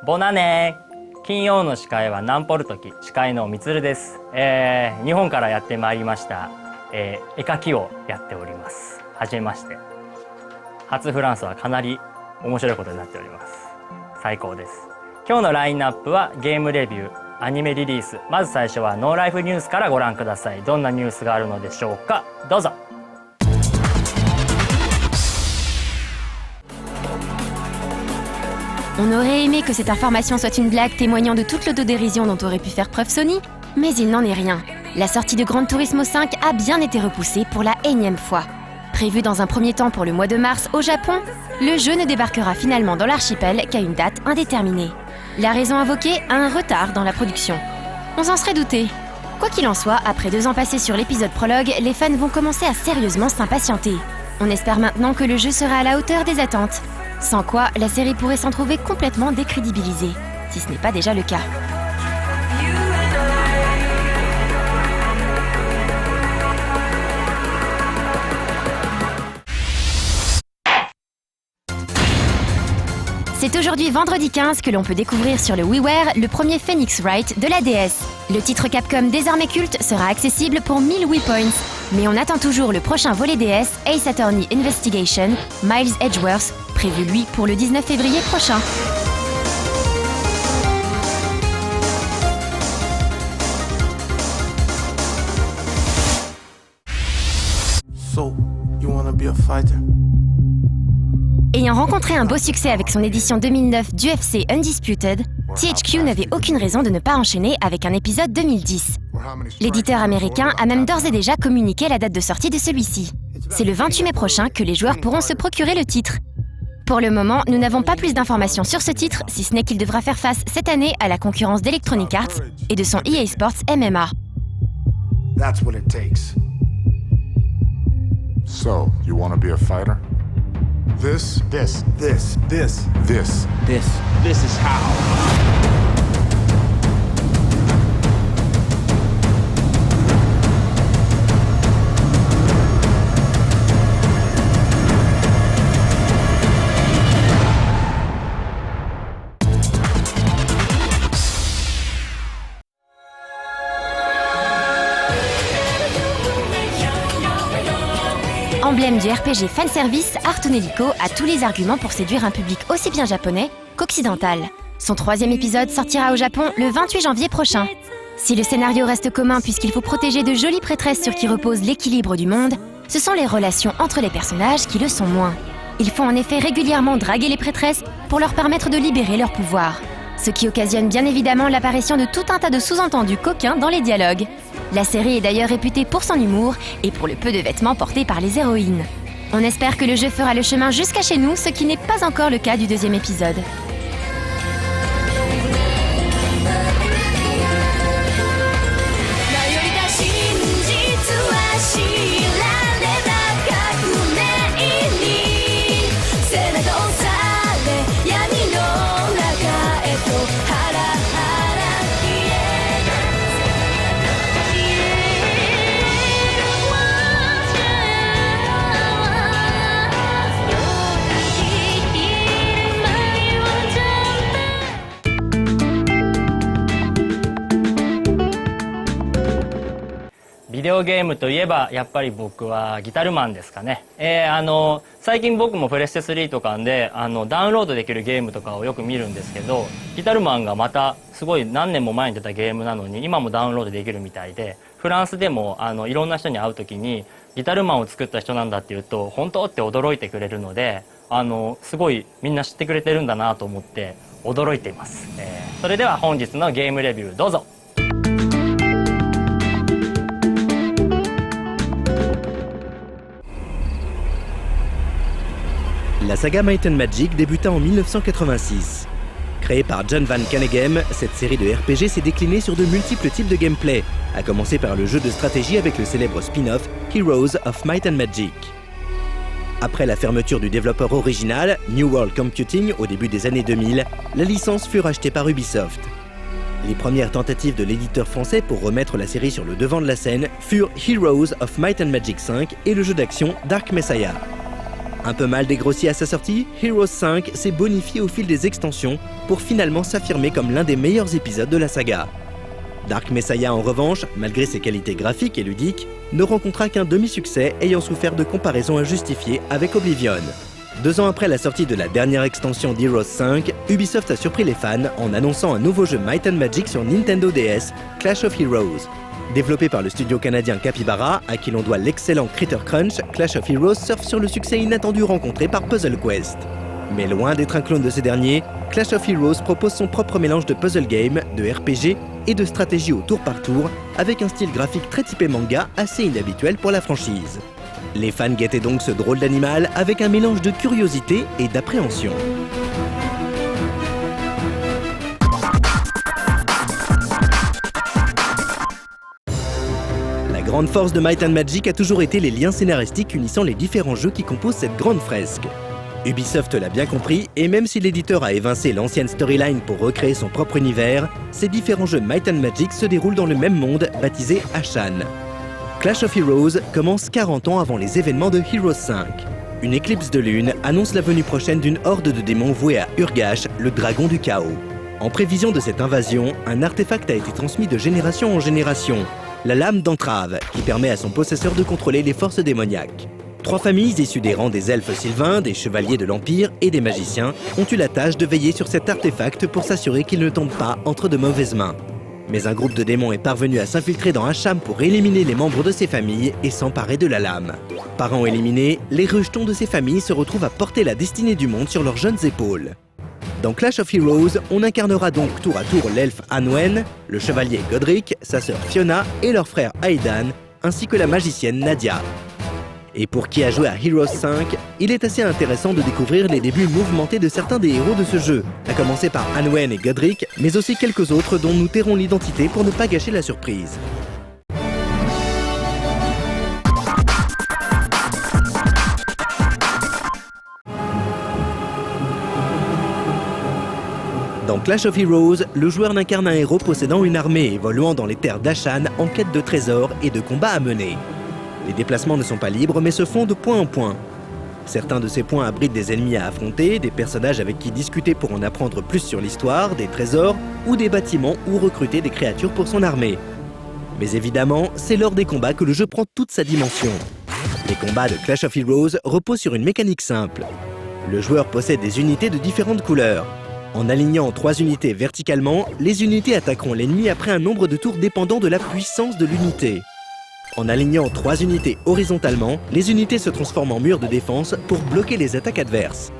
ボナネ金曜の司会はナンポルトキ司会のみつるです、日本からやってまいりました、絵描きをやっております。はじめまして。初フランスはかなり面白いことになっております。最高です。今日のラインナップはゲームレビュー、アニメリリース、まず最初はノーライフニュースからご覧ください。どんなニュースがあるのでしょうか。どうぞ。On aurait aimé que cette information soit une blague témoignant de toute l'autodérision dont aurait pu faire preuve Sony, mais il n'en est rien. La sortie de Gran Turismo 5 a bien été repoussée pour la énième fois. Prévu dans un premier temps pour le mois de mars au Japon, le jeu ne débarquera finalement dans l'archipel qu'à une date indéterminée. La raison invoquée, un retard dans la production. On s'en serait douté. Quoi qu'il en soit, après 2 ans passés sur l'épisode prologue, les fans vont commencer à sérieusement s'impatienter. On espère maintenant que le jeu sera à la hauteur des attentes. Sans quoi, la série pourrait s'en trouver complètement décrédibilisée, si ce n'est pas déjà le cas. C'est aujourd'hui vendredi 15 que l'on peut découvrir sur le WiiWare le premier Phoenix Wright de la DS. Le titre Capcom désormais culte sera accessible pour 1000 Wii Points. Mais on attend toujours le prochain volet DS, Ace Attorney Investigation, Miles Edgeworth, prévu lui pour le 19 février prochain. So, you wanna be a fighter? Ayant rencontré un beau succès avec son édition 2009 d'UFC Undisputed, THQ n'avait aucune raison de ne pas enchaîner avec un épisode 2010. L'éditeur américain a même d'ores et déjà communiqué la date de sortie de celui-ci. C'est le 28 mai prochain que les joueurs pourront se procurer le titre. Pour le moment, nous n'avons pas plus d'informations sur ce titre, si ce n'est qu'il devra faire face cette année à la concurrence d'Electronic Arts et de son EA Sports MMA. That's what it takes. So, you want to be a fighter? This is how. Emblème du RPG fanservice, Arton Helico a tous les arguments pour séduire un public aussi bien japonais qu'occidental. Son 3e épisode sortira au Japon le 28 janvier prochain. Si le scénario reste commun puisqu'il faut protéger de jolies prêtresses sur qui repose l'équilibre du monde, ce sont les relations entre les personnages qui le sont moins. Il faut en effet régulièrement draguer les prêtresses pour leur permettre de libérer leur pouvoir. Ce qui occasionne bien évidemment l'apparition de tout un tas de sous-entendus coquins dans les dialogues. La série est d'ailleurs réputée pour son humour et pour le peu de vêtements portés par les héroïnes. On espère que le jeu fera le chemin jusqu'à chez nous, ce qui n'est pas encore le cas du 2e épisode.ビデオゲームといえばやっぱり僕はギタルマンですかね。最近僕もプレステ3とかでダウンロードできるゲームとかをよく見るんですけど、ギタルマンがまたすごい何年も前に出たゲームなのに今もダウンロードできるみたいで、フランスでもいろんな人に会う時にギタルマンを作った人なんだって言うと本当って驚いてくれるので、すごいみんな知ってくれてるんだなと思って驚いています。それでは本日のゲームレビューどうぞ。La saga Might and Magic débuta en 1986. Créée par John Van Caneghem, cette série de RPG s'est déclinée sur de multiples types de gameplay, à commencer par le jeu de stratégie avec le célèbre spin-off Heroes of Might and Magic. Après la fermeture du développeur original, New World Computing, au début des années 2000, la licence fut rachetée par Ubisoft. Les premières tentatives de l'éditeur français pour remettre la série sur le devant de la scène furent Heroes of Might and Magic 5 et le jeu d'action Dark Messiah. Un peu mal dégrossi à sa sortie, Heroes 5 s'est bonifié au fil des extensions pour finalement s'affirmer comme l'un des meilleurs épisodes de la saga. Dark Messiah en revanche, malgré ses qualités graphiques et ludiques, ne rencontra qu'un demi-succès ayant souffert de comparaisons injustifiées avec Oblivion. 2 ans après la sortie de la dernière extension d'Heroes 5, Ubisoft a surpris les fans en annonçant un nouveau jeu Might & Magic sur Nintendo DS, Clash of Heroes. Développé par le studio canadien Capybara, à qui l'on doit l'excellent Critter Crunch, Clash of Heroes surfe sur le succès inattendu rencontré par Puzzle Quest. Mais loin d'être un clone de ces derniers, Clash of Heroes propose son propre mélange de puzzle game, de RPG et de stratégie au tour par tour, avec un style graphique très typé manga assez inhabituel pour la franchise. Les fans guettaient donc ce drôle d'animal avec un mélange de curiosité et d'appréhension. La grande force de Might & Magic a toujours été les liens scénaristiques unissant les différents jeux qui composent cette grande fresque. Ubisoft l'a bien compris, et même si l'éditeur a évincé l'ancienne storyline pour recréer son propre univers, ces différents jeux Might & Magic se déroulent dans le même monde, baptisé Ashan. Clash of Heroes commence 40 ans avant les événements de Heroes 5. Une éclipse de lune annonce la venue prochaine d'une horde de démons voués à Urgash, le dragon du chaos. En prévision de cette invasion, un artefact a été transmis de génération en génération, la lame d'entrave, qui permet à son possesseur de contrôler les forces démoniaques. 3 familles issues des rangs des elfes sylvains, des chevaliers de l'Empire et des magiciens ont eu la tâche de veiller sur cet artefact pour s'assurer qu'il ne tombe pas entre de mauvaises mains. Mais un groupe de démons est parvenu à s'infiltrer dans Asham pour éliminer les membres de ces familles et s'emparer de la lame. Parents éliminés, les rejetons de ces familles se retrouvent à porter la destinée du monde sur leurs jeunes épaules. Dans Clash of Heroes, on incarnera donc tour à tour l'elfe Anwen, le chevalier Godric, sa sœur Fiona et leur frère Aidan, ainsi que la magicienne Nadia. Et pour qui a joué à Heroes 5, il est assez intéressant de découvrir les débuts mouvementés de certains des héros de ce jeu, à commencer par Anwen et Godric, mais aussi quelques autres dont nous tairons l'identité pour ne pas gâcher la surprise. Dans Clash of Heroes, le joueur n'incarne un héros possédant une armée évoluant dans les terres d'Ashan en quête de trésors et de combats à mener. Les déplacements ne sont pas libres mais se font de point en point. Certains de ces points abritent des ennemis à affronter, des personnages avec qui discuter pour en apprendre plus sur l'histoire, des trésors ou des bâtiments où recruter des créatures pour son armée. Mais évidemment, c'est lors des combats que le jeu prend toute sa dimension. Les combats de Clash of Heroes reposent sur une mécanique simple. Le joueur possède des unités de différentes couleurs. En alignant 3 unités verticalement, les unités attaqueront l'ennemi après un nombre de tours dépendant de la puissance de l'unité. En alignant 3 unités horizontalement, les unités se transforment en murs de défense pour bloquer les attaques adverses.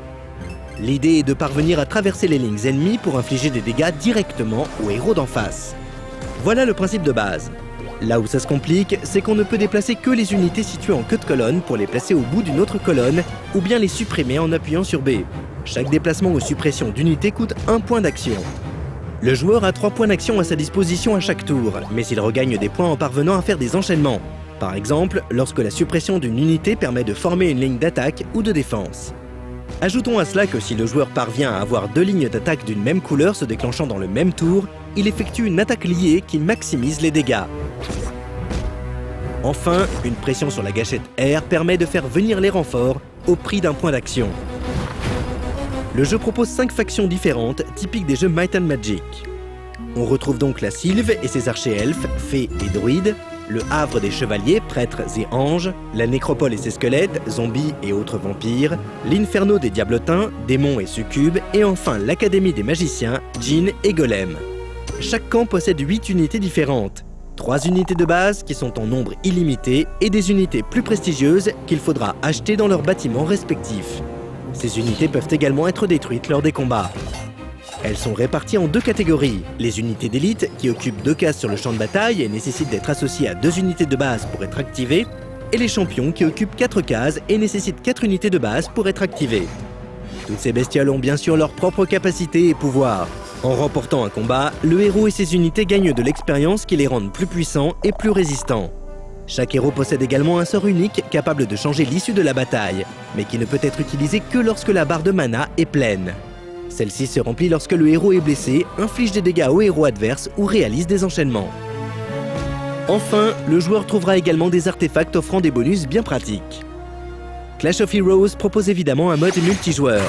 L'idée est de parvenir à traverser les lignes ennemies pour infliger des dégâts directement aux héros d'en face. Voilà le principe de base. Là où ça se complique, c'est qu'on ne peut déplacer que les unités situées en queue de colonne pour les placer au bout d'une autre colonne, ou bien les supprimer en appuyant sur B. Chaque déplacement ou suppression d'unité coûte 1 point d'action. Le joueur a 3 points d'action à sa disposition à chaque tour, mais il regagne des points en parvenant à faire des enchaînements. Par exemple, lorsque la suppression d'une unité permet de former une ligne d'attaque ou de défense. Ajoutons à cela que si le joueur parvient à avoir 2 lignes d'attaque d'une même couleur se déclenchant dans le même tour, il effectue une attaque liée qui maximise les dégâts. Enfin, une pression sur la gâchette R permet de faire venir les renforts au prix d'un point d'action. Le jeu propose 5 factions différentes, typiques des jeux Might & Magic. On retrouve donc la Sylve et ses archers-elfes, fées et druides, le havre des chevaliers, prêtres et anges, la nécropole et ses squelettes, zombies et autres vampires, l'inferno des diablotins, démons et succubes, et enfin l'académie des magiciens, djinns et golems. Chaque camp possède 8 unités différentes, 3 unités de base qui sont en nombre illimité et des unités plus prestigieuses qu'il faudra acheter dans leurs bâtiments respectifs. Ces unités peuvent également être détruites lors des combats. Elles sont réparties en 2 catégories, les unités d'élite qui occupent 2 cases sur le champ de bataille et nécessitent d'être associées à 2 unités de base pour être activées, et les champions qui occupent 4 cases et nécessitent 4 unités de base pour être activées. Toutes ces bestioles ont bien sûr leurs propres capacités et pouvoirs. En remportant un combat, le héros et ses unités gagnent de l'expérience qui les rendent plus puissants et plus résistants. Chaque héros possède également un sort unique capable de changer l'issue de la bataille, mais qui ne peut être utilisé que lorsque la barre de mana est pleine. Celle-ci se remplit lorsque le héros est blessé, inflige des dégâts au héros adverse ou réalise des enchaînements. Enfin, le joueur trouvera également des artefacts offrant des bonus bien pratiques. Clash of Heroes propose évidemment un mode multijoueur.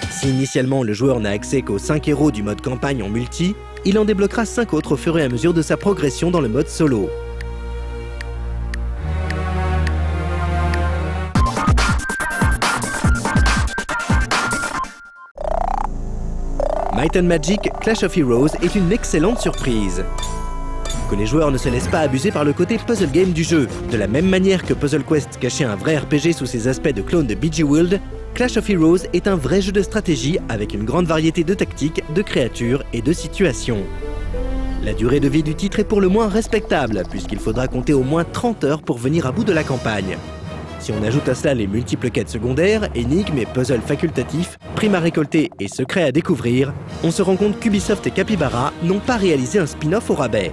Si initialement le joueur n'a accès qu'aux 5 héros du mode campagne en multi, il en débloquera 5 autres au fur et à mesure de sa progression dans le mode solo. Might and Magic Clash of Heroes est une excellente surprise. Que les joueurs ne se laissent pas abuser par le côté puzzle game du jeu. De la même manière que Puzzle Quest cachait un vrai RPG sous ses aspects de clone de BG World, Clash of Heroes est un vrai jeu de stratégie avec une grande variété de tactiques, de créatures et de situations. La durée de vie du titre est pour le moins respectable, puisqu'il faudra compter au moins 30 heures pour venir à bout de la campagne. Si on ajoute à cela les multiples quêtes secondaires, énigmes et puzzles facultatifs, primes à récolter et secrets à découvrir, on se rend compte qu'Ubisoft et Capybara n'ont pas réalisé un spin-off au rabais.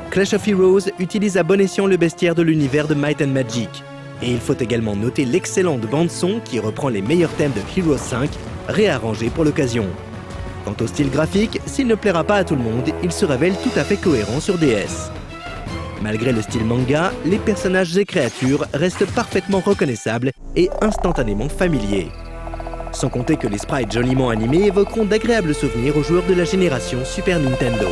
Clash of Heroes utilise à bon escient le bestiaire de l'univers de Might and Magic. Et il faut également noter l'excellente bande-son qui reprend les meilleurs thèmes de Heroes 5, réarrangés pour l'occasion. Quant au style graphique, s'il ne plaira pas à tout le monde, il se révèle tout à fait cohérent sur DS. Malgré le style manga, les personnages et créatures restent parfaitement reconnaissables et instantanément familiers. Sans compter que les sprites joliment animés évoqueront d'agréables souvenirs aux joueurs de la génération Super Nintendo.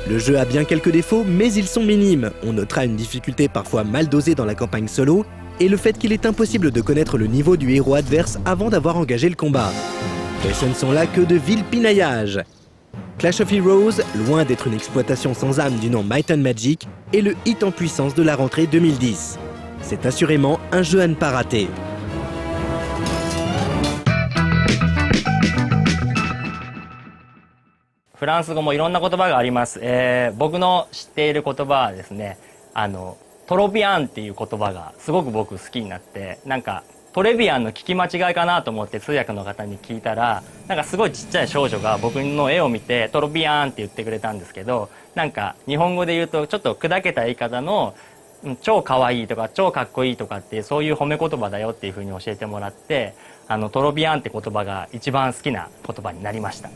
Le jeu a bien quelques défauts, mais ils sont minimes. On notera une difficulté parfois mal dosée dans la campagne solo, et le fait qu'il est impossible de connaître le niveau du héros adverse avant d'avoir engagé le combat. Et ce ne sont là que de vils pinaillages. Clash of Heroes, loin d'être une exploitation sans âme du nom Might and Magic, est le hit en puissance de la rentrée 2010. C'est assurément un jeu à ne pas rater.フランス語もいろんな言葉があります。僕の知っている言葉はですね、トロビアンっていう言葉がすごく僕好きになって、なんかトレビアンの聞き間違いかなと思って通訳の方に聞いたら、なんかすごいちっちゃい少女が僕の絵を見てトロビアンって言ってくれたんですけど、なんか日本語で言うとちょっと砕けた言い方の超かわいいとか超かっこいいとかっていうそういう褒め言葉だよっていうふうに教えてもらって、トロビアンって言葉が一番好きな言葉になりました。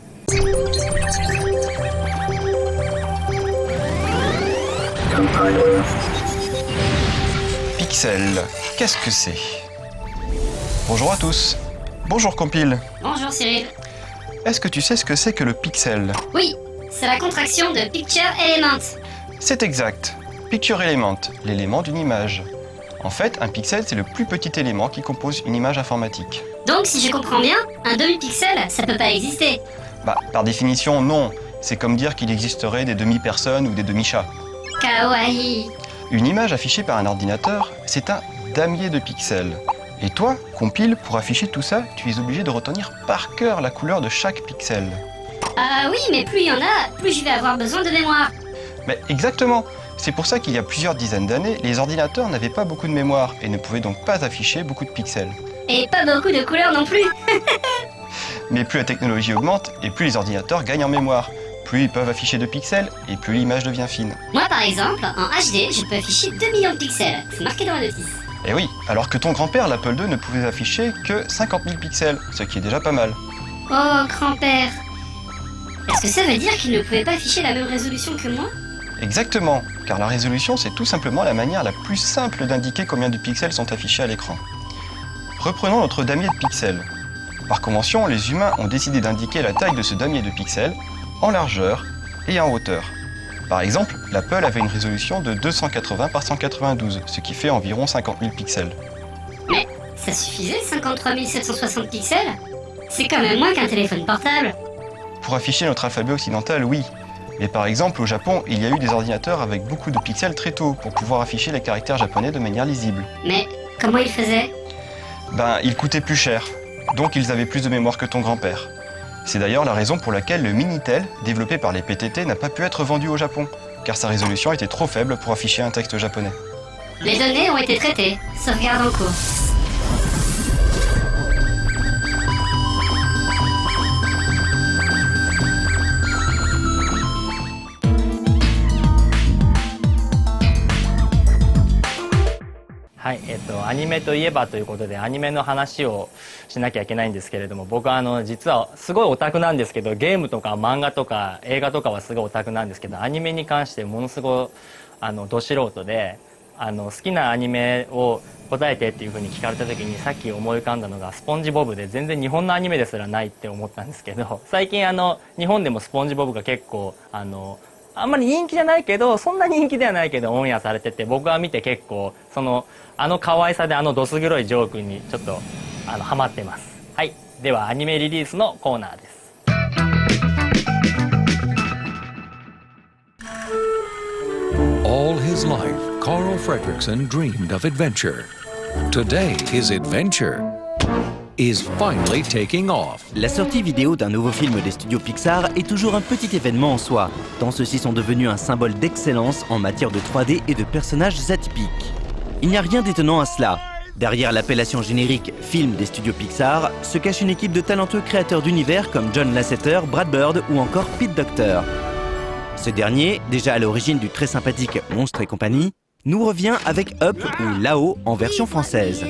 Pixel, qu'est-ce que c'est? Bonjour à tous. Bonjour Compile. Bonjour Cyril. Est-ce que tu sais ce que c'est que le pixel? Oui, c'est la contraction de Picture Element. C'est exact. Picture Element, l'élément d'une image. En fait, un pixel, c'est le plus petit élément qui compose une image informatique. Donc si je comprends bien, un demi-pixel, ça peut pas exister. Bah, par définition, non. C'est comme dire qu'il existerait des demi-personnes ou des demi-chats. Kawaii. Une image affichée par un ordinateur, c'est un damier de pixels. Et toi, Compile, pour afficher tout ça, tu es obligé de retenir par cœur la couleur de chaque pixel. Ah oui, mais plus il y en a, plus je vais avoir besoin de mémoire. Mais exactement. C'est pour ça qu'il y a plusieurs dizaines d'années, les ordinateurs n'avaient pas beaucoup de mémoire et ne pouvaient donc pas afficher beaucoup de pixels. Et pas beaucoup de couleurs non plus. Mais plus la technologie augmente et plus les ordinateurs gagnent en mémoire. Plus ils peuvent afficher de pixels et plus l'image devient fine. Moi par exemple, en HD, je peux afficher 2 millions de pixels. C'est marqué dans la notice. Et oui, alors que ton grand-père, l'Apple II, ne pouvait afficher que 50 000 pixels, ce qui est déjà pas mal. Oh grand-père. Est-ce que ça veut dire qu'il ne pouvait pas afficher la même résolution que moi? Exactement, car la résolution, c'est tout simplement la manière la plus simple d'indiquer combien de pixels sont affichés à l'écran. Reprenons notre damier de pixels. Par convention, les humains ont décidé d'indiquer la taille de ce damier de pixels en largeur et en hauteur. Par exemple, l'Apple avait une résolution de 280 par 192, ce qui fait environ 50 000 pixels. Mais ça suffisait 53 760 pixels? C'est quand même moins qu'un téléphone portable. Pour afficher notre alphabet occidental, oui. Mais par exemple, au Japon, il y a eu des ordinateurs avec beaucoup de pixels très tôt pour pouvoir afficher les caractères japonais de manière lisible. Mais comment ils faisaient? Ben, ils coûtaient plus cher, donc ils avaient plus de mémoire que ton grand-père. C'est d'ailleurs la raison pour laquelle le Minitel, développé par les PTT, n'a pas pu être vendu au Japon, car sa résolution était trop faible pour afficher un texte japonais. Les données ont été traitées. Sauvegarde en cours.はい、アニメといえばということでアニメの話をしなきゃいけないんですけれども、僕は実はすごいオタクなんですけど、ゲームとか漫画とか映画とかはすごいオタクなんですけど、アニメに関してものすごいど素人で、好きなアニメを答えてっていう風に聞かれた時にさっき思い浮かんだのがスポンジボブで、全然日本のアニメですらないって思ったんですけど、最近日本でもスポンジボブが結構あんまり人気じゃないけど、そんな人気ではないけどオンエアされてて、僕は見て結構可愛さでどす黒いジョークにちょっとハマってます。はい、ではアニメリリースのコーナーです。All his life, Carl Fredricksen dreamed of adventure. Today, his adventure is finally taking off. La sortie vidéo d'un nouveau film des studios Pixar est toujours un petit événement en soi, tant ceux-ci sont devenus un symbole d'excellence en matière de 3D et de personnages atypiques. Il n'y a rien d'étonnant à cela. Derrière l'appellation générique « film des studios Pixar » se cache une équipe de talentueux créateurs d'univers comme John Lasseter, Brad Bird ou encore Pete Docter. Ce dernier, déjà à l'origine du très sympathique Monstres et compagnie, nous revient avec Up ou Là-haut en version française.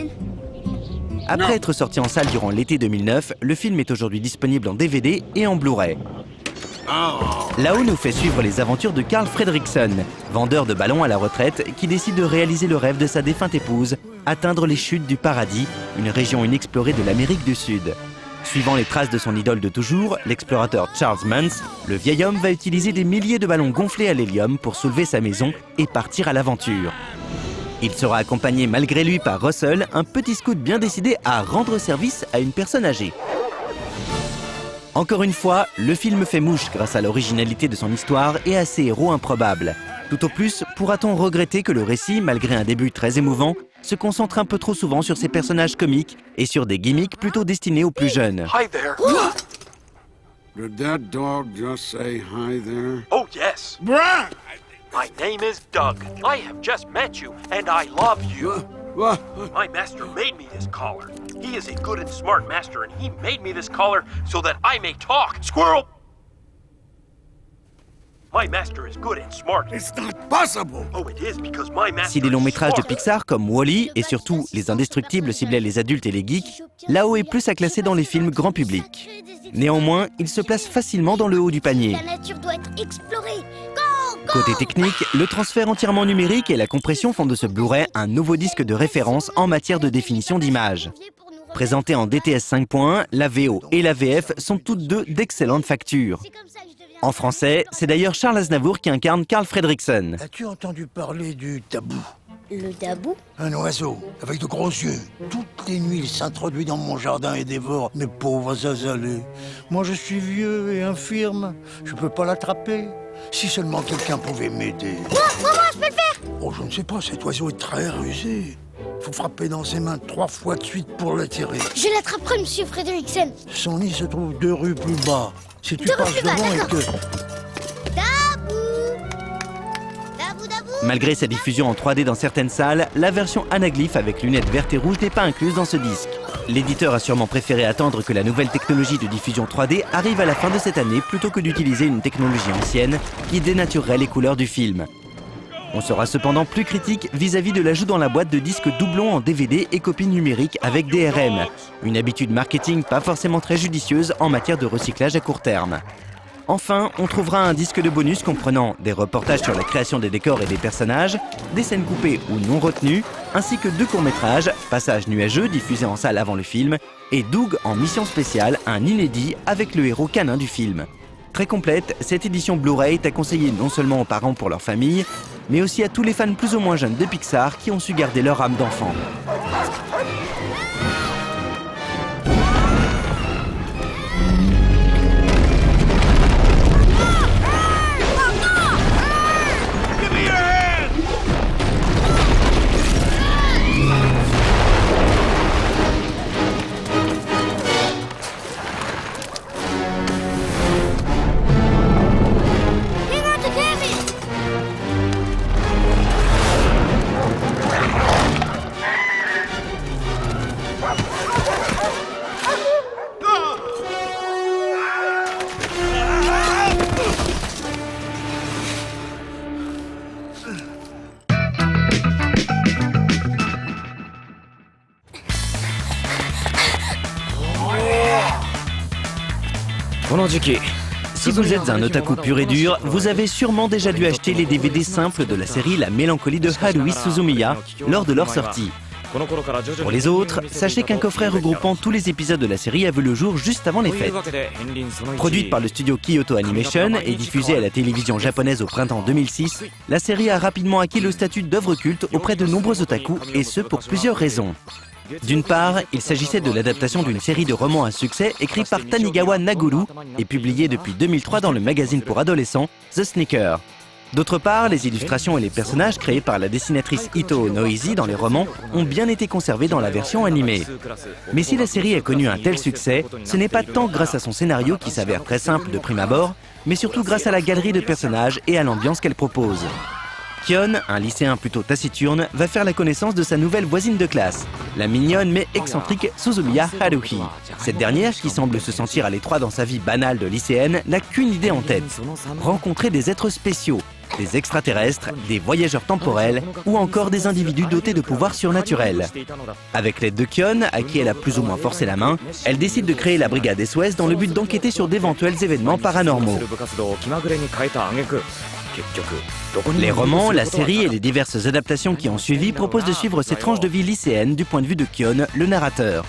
Après être sorti en salle durant l'été 2009, le film est aujourd'hui disponible en DVD et en Blu-ray. Là-haut nous fait suivre les aventures de Carl Fredricksen, vendeur de ballons à la retraite qui décide de réaliser le rêve de sa défunte épouse, atteindre les chutes du paradis, une région inexplorée de l'Amérique du Sud. Suivant les traces de son idole de toujours, l'explorateur Charles Muntz, le vieil homme va utiliser des milliers de ballons gonflés à l'hélium pour soulever sa maison et partir à l'aventure. Il sera accompagné malgré lui par Russell, un petit scout bien décidé à rendre service à une personne âgée. Encore une fois, le film fait mouche grâce à l'originalité de son histoire et à ses héros improbables. Tout au plus, pourra-t-on regretter que le récit, malgré un début très émouvant, se concentre un peu trop souvent sur ses personnages comiques et sur des gimmicks plutôt destinés aux plus jeunes. Hi there. Did that dog just say hi there? Oh, yes. Bruh! My name is Doug. I have just met you, and I love you. My master made me this collar. He is a good and smart master, and he made me this collar so that I may talk. Squirrel! My master is good and smart. It's not possible! Oh, it is because my master Si les longs is métrages de smart. Pixar comme Wall-E et surtout Les Indestructibles ciblaient les adultes et les geeks, Là-haut est plus à classer dans les films grand public. Néanmoins, il se place facilement dans le haut du panier. La nature doit être explorée. Côté technique, le transfert entièrement numérique et la compression font de ce Blu-ray un nouveau disque de référence en matière de définition d'image. Présenté en DTS 5.1, la VO et la VF sont toutes deux d'excellentes factures. En français, c'est d'ailleurs Charles Aznavour qui incarne Carl Fredricksen. As-tu entendu parler du tabou? Le tabou? Un oiseau, avec de gros yeux. Toutes les nuits, il s'introduit dans mon jardin et dévore mes pauvres azalées. Moi, je suis vieux et infirme. Je peux pas l'attraper. Si seulement quelqu'un pouvait m'aider. Moi, je peux le faire! Oh, je ne sais pas, cet oiseau est très rusé. Faut frapper dans ses mains 3 fois de suite pour l'attirer. Je l'attraperai, monsieur Fredricksen. Son nid se trouve 2 rues plus bas. Si tu 2 rues passes plus bas, devant et d'accord. que... Malgré sa diffusion en 3D dans certaines salles, la version anaglyphe avec lunettes vertes et rouges n'est pas incluse dans ce disque. L'éditeur a sûrement préféré attendre que la nouvelle technologie de diffusion 3D arrive à la fin de cette année plutôt que d'utiliser une technologie ancienne qui dénaturerait les couleurs du film. On sera cependant plus critique vis-à-vis de l'ajout dans la boîte de disques doublons en DVD et copies numériques avec DRM, une habitude marketing pas forcément très judicieuse en matière de recyclage à court terme. Enfin, on trouvera un disque de bonus comprenant des reportages sur la création des décors et des personnages, des scènes coupées ou non retenues, ainsi que 2 courts-métrages, Passage nuageux diffusé en salle avant le film, et Doug en mission spéciale, un inédit avec le héros canin du film. Très complète, cette édition Blu-ray est à conseiller non seulement aux parents pour leur famille, mais aussi à tous les fans plus ou moins jeunes de Pixar qui ont su garder leur âme d'enfant. Si vous êtes un otaku pur et dur, vous avez sûrement déjà dû acheter les DVD simples de la série La Mélancolie de Haruhi Suzumiya lors de leur sortie. Pour les autres, sachez qu'un coffret regroupant tous les épisodes de la série a vu le jour juste avant les fêtes. Produite par le studio Kyoto Animation et diffusée à la télévision japonaise au printemps 2006, la série a rapidement acquis le statut d'œuvre culte auprès de nombreux otaku, et ce pour plusieurs raisons. D'une part, il s'agissait de l'adaptation d'une série de romans à succès écrits par Tanigawa Naguru et publiée depuis 2003 dans le magazine pour adolescents The Sneaker. D'autre part, les illustrations et les personnages créés par la dessinatrice Itō Noizi dans les romans ont bien été conservés dans la version animée. Mais si la série a connu un tel succès, ce n'est pas tant grâce à son scénario qui s'avère très simple de prime abord, mais surtout grâce à la galerie de personnages et à l'ambiance qu'elle propose. Kyon, un lycéen plutôt taciturne, va faire la connaissance de sa nouvelle voisine de classe, la mignonne mais excentrique Suzumiya Haruhi. Cette dernière, qui semble se sentir à l'étroit dans sa vie banale de lycéenne, n'a qu'une idée en tête: rencontrer des êtres spéciaux, des extraterrestres, des voyageurs temporels ou encore des individus dotés de pouvoirs surnaturels. Avec l'aide de Kyon, à qui elle a plus ou moins forcé la main, elle décide de créer la brigade SOS dans le but d'enquêter sur d'éventuels événements paranormaux. Les romans, la série et les diverses adaptations qui ont suivi proposent de suivre ces tranches de vie lycéennes du point de vue de Kyon, le narrateur.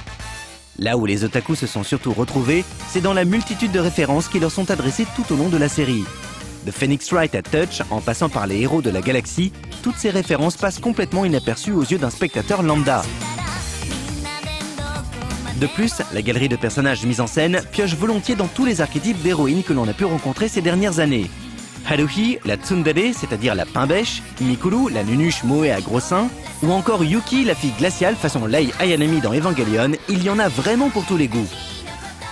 Là où les otakus se sont surtout retrouvés, c'est dans la multitude de références qui leur sont adressées tout au long de la série. De Phoenix Wright à Touch, en passant par les héros de la galaxie, toutes ces références passent complètement inaperçues aux yeux d'un spectateur lambda. De plus, la galerie de personnages mise en scène pioche volontiers dans tous les archétypes d'héroïnes que l'on a pu rencontrer ces dernières années. Haruhi, la tsundere, c'est-à-dire la pain-bêche, Mikuru, la nunuche moe à gros seins, ou encore Yuki, la fille glaciale façon Lei Ayanami dans Evangelion, il y en a vraiment pour tous les goûts.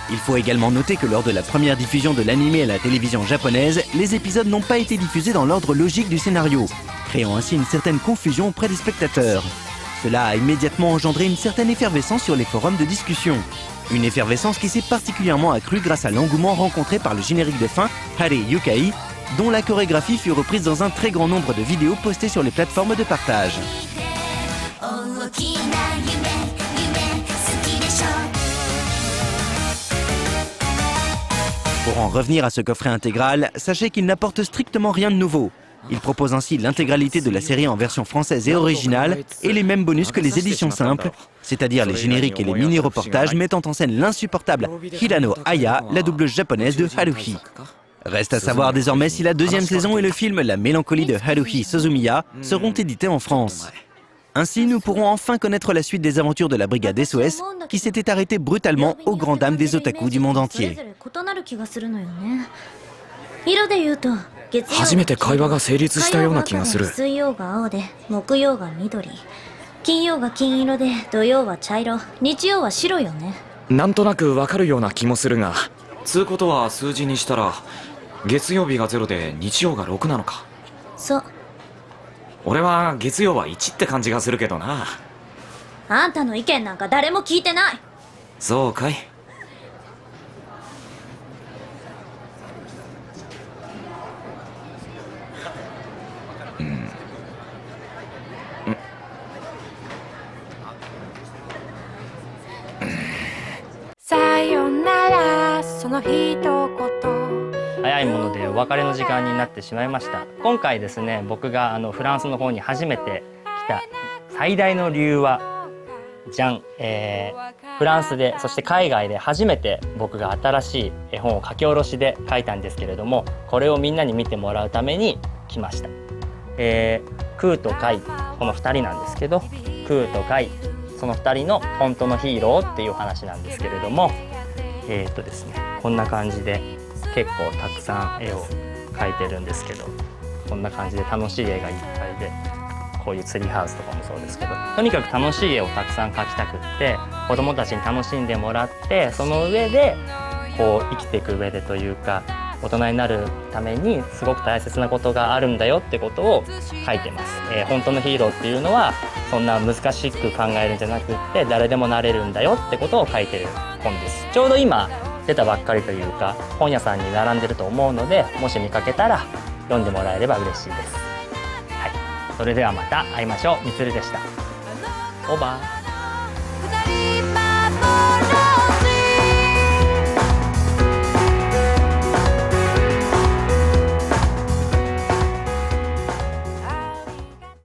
Il faut également noter que lors de la première diffusion de l'anime à la télévision japonaise, les épisodes n'ont pas été diffusés dans l'ordre logique du scénario, créant ainsi une certaine confusion auprès des spectateurs. Cela a immédiatement engendré une certaine effervescence sur les forums de discussion. Une effervescence qui s'est particulièrement accrue grâce à l'engouement rencontré par le générique de fin, Hare Yukai, dont la chorégraphie fut reprise dans un très grand nombre de vidéos postées sur les plateformes de partage. Pour en revenir à ce coffret intégral, sachez qu'il n'apporte strictement rien de nouveau. Il propose ainsi l'intégralité de la série en version française et originale, et les mêmes bonus que les éditions simples, c'est-à-dire les génériques et les mini-reportages mettant en scène l'insupportable Hirano Aya, la doubleuse japonaise de Haruhi. Reste à savoir désormais si la deuxième saison et le film La mélancolie de Haruhi Suzumiya seront édités en France. Ainsi, nous pourrons enfin connaître la suite des aventures de la brigade SOS qui s'était arrêtée brutalement aux grandes dames des otakus du monde entier. 初めて会話が成立したような気がする。水曜が青で、木曜が緑。金曜が金色で、土曜は茶色、日曜は白よね。なんとなくわかるような気もするが、つうことは数字にしたら、月曜日が0で日曜が6なのか。そう。俺は月曜は1って感じがするけどな。あんたの意見なんか誰も聞いてない。そうかい。早いものでお別れの時間になってしまいました。今回ですね、僕がフランスの方に初めて来た最大の理由はじゃん、フランスでそして海外で初めて僕が新しい絵本を書き下ろしで書いたんですけれども、これをみんなに見てもらうために来ました。クーとカイ、この2人なんですけど、クーとカイ、その2人の本当のヒーローっていう話なんですけれども、ですね、こんな感じで結構たくさん絵を描いてるんですけど、こんな感じで楽しい絵がいっぱいで、こういうツリーハウスとかもそうですけど、とにかく楽しい絵をたくさん描きたくって、子どもたちに楽しんでもらって、その上でこう生きていく上でというか、大人になるためにすごく大切なことがあるんだよってことを書いてます。本当のヒーローっていうのはそんな難しく考えるんじゃなくって誰でもなれるんだよってことを書いてる本です。ちょうど今出たばっかりというか本屋さんに並んでると思うので、もし見かけたら読んでもらえれば嬉しいです。はい、それではまた会いましょう。みつるでした。オーバー。